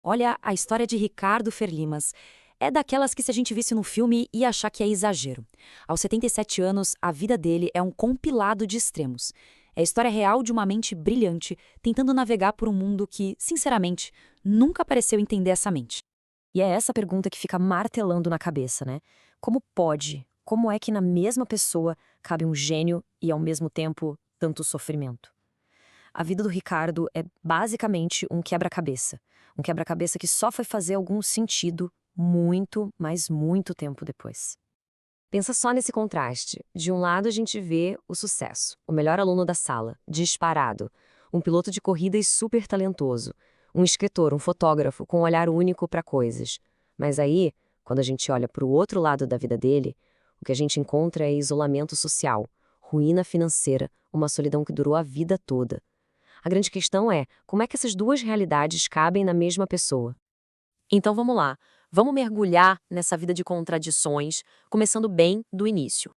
Olha, a história de Ricardo Ferlimas é daquelas que se a gente visse no filme ia achar que é exagero. Aos 77 anos, a vida dele é um compilado de extremos. É a história real de uma mente brilhante tentando navegar por um mundo que, sinceramente, nunca pareceu entender essa mente. E é essa pergunta que fica martelando na cabeça, né? Como pode? Como é que na mesma pessoa cabe um gênio e, ao mesmo tempo, tanto sofrimento? A vida do Ricardo é basicamente um quebra-cabeça. Um quebra-cabeça que só foi fazer algum sentido muito, mas muito tempo depois. Pensa só nesse contraste. De um lado a gente vê o sucesso, o melhor aluno da sala, disparado, um piloto de corridas super talentoso, um escritor, um fotógrafo com um olhar único para coisas. Mas aí, quando a gente olha para o outro lado da vida dele, o que a gente encontra é isolamento social, ruína financeira, uma solidão que durou a vida toda. A grande questão é, como é que essas duas realidades cabem na mesma pessoa? Então vamos lá, vamos mergulhar nessa vida de contradições, começando bem do início.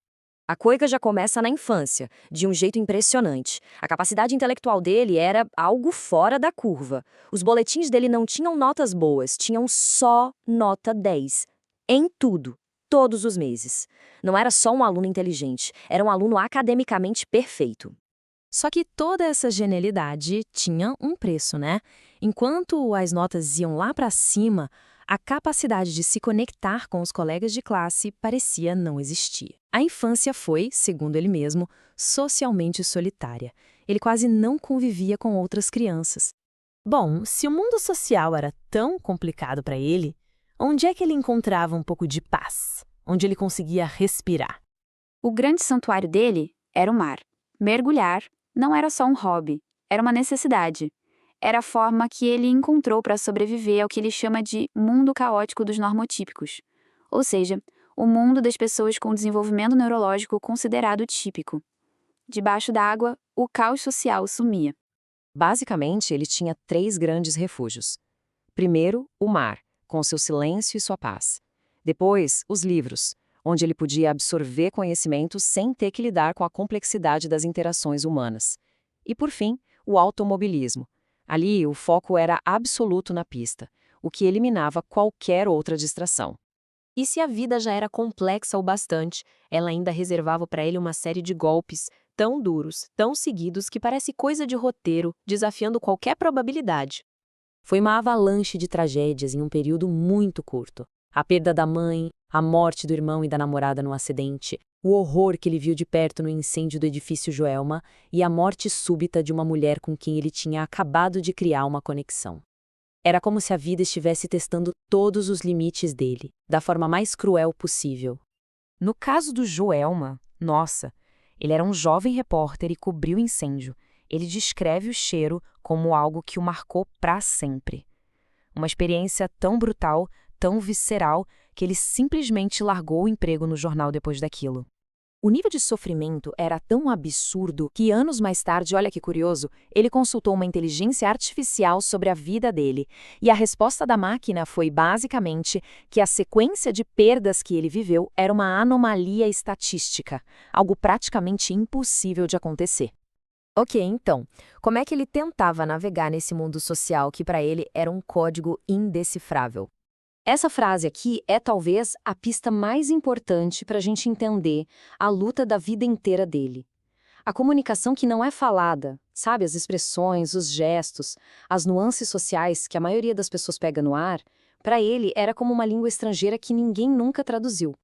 A Coica já começa na infância, de um jeito impressionante. A capacidade intelectual dele era algo fora da curva. Os boletins dele não tinham notas boas, tinham só nota 10. Em tudo, todos os meses. Não era só um aluno inteligente, era um aluno academicamente perfeito. Só que toda essa genialidade tinha um preço, né? Enquanto as notas iam lá para cima, a capacidade de se conectar com os colegas de classe parecia não existir. A infância foi, segundo ele mesmo, socialmente solitária. Ele quase não convivia com outras crianças. Bom, se o mundo social era tão complicado para ele, onde é que ele encontrava um pouco de paz? Onde ele conseguia respirar? O grande santuário dele era o mar. Mergulhar não era só um hobby, era uma necessidade. Era a forma que ele encontrou para sobreviver ao que ele chama de mundo caótico dos normotípicos, ou seja, o mundo das pessoas com desenvolvimento neurológico considerado típico. Debaixo d'água, o caos social sumia. Basicamente, ele tinha três grandes refúgios. Primeiro, o mar, com seu silêncio e sua paz. Depois, os livros, onde ele podia absorver conhecimento sem ter que lidar com a complexidade das interações humanas. E, por fim, o automobilismo. Ali, o foco era absoluto na pista, o que eliminava qualquer outra distração. E se a vida já era complexa o bastante, ela ainda reservava para ele uma série de golpes tão duros, tão seguidos, que parece coisa de roteiro, desafiando qualquer probabilidade. Foi uma avalanche de tragédias em um período muito curto. A perda da mãe, a morte do irmão e da namorada no acidente, o horror que ele viu de perto no incêndio do edifício Joelma e a morte súbita de uma mulher com quem ele tinha acabado de criar uma conexão. Era como se a vida estivesse testando todos os limites dele, da forma mais cruel possível. No caso do Joelma, nossa, ele era um jovem repórter e cobriu o incêndio. Ele descreve o cheiro como algo que o marcou para sempre. Uma experiência tão brutal, tão visceral, que ele simplesmente largou o emprego no jornal depois daquilo. O nível de sofrimento era tão absurdo que anos mais tarde, olha que curioso, ele consultou uma inteligência artificial sobre a vida dele. E a resposta da máquina foi basicamente que a sequência de perdas que ele viveu era uma anomalia estatística, algo praticamente impossível de acontecer. Ok, então, como é que ele tentava navegar nesse mundo social que para ele era um código indecifrável? Essa frase aqui é talvez a pista mais importante para a gente entender a luta da vida inteira dele. A comunicação que não é falada, sabe, as expressões, os gestos, as nuances sociais que a maioria das pessoas pega no ar, para ele era como uma língua estrangeira que ninguém nunca traduziu.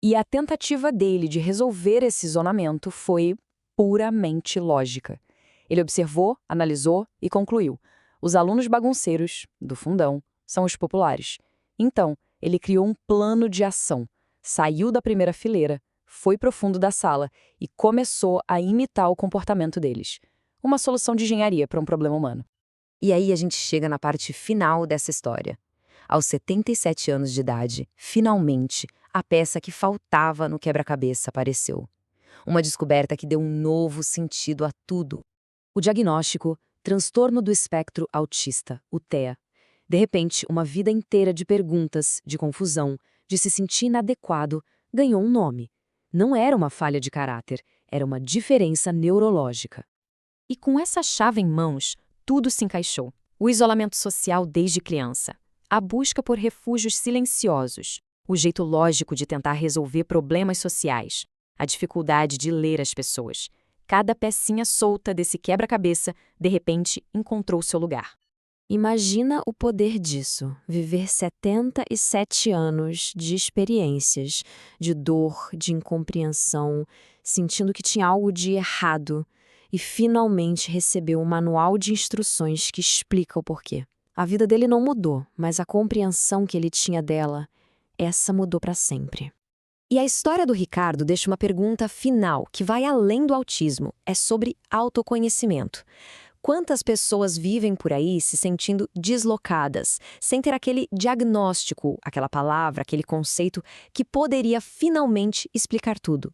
E a tentativa dele de resolver esse zonamento foi puramente lógica. Ele observou, analisou e concluiu: os alunos bagunceiros, do fundão, são os populares. Então, ele criou um plano de ação, saiu da primeira fileira, foi para o fundo da sala e começou a imitar o comportamento deles. Uma solução de engenharia para um problema humano. E aí a gente chega na parte final dessa história. Aos 77 anos de idade, finalmente, a peça que faltava no quebra-cabeça apareceu. Uma descoberta que deu um novo sentido a tudo. O diagnóstico, transtorno do espectro autista, o TEA. De repente, uma vida inteira de perguntas, de confusão, de se sentir inadequado, ganhou um nome. Não era uma falha de caráter, era uma diferença neurológica. E com essa chave em mãos, tudo se encaixou. O isolamento social desde criança, a busca por refúgios silenciosos, o jeito lógico de tentar resolver problemas sociais, a dificuldade de ler as pessoas. Cada pecinha solta desse quebra-cabeça, de repente, encontrou seu lugar. Imagina o poder disso, viver 77 anos de experiências, de dor, de incompreensão, sentindo que tinha algo de errado, e finalmente recebeu um manual de instruções que explica o porquê. A vida dele não mudou, mas a compreensão que ele tinha dela, essa mudou para sempre. E a história do Ricardo deixa uma pergunta final, que vai além do autismo, é sobre autoconhecimento. Quantas pessoas vivem por aí se sentindo deslocadas, sem ter aquele diagnóstico, aquela palavra, aquele conceito que poderia finalmente explicar tudo?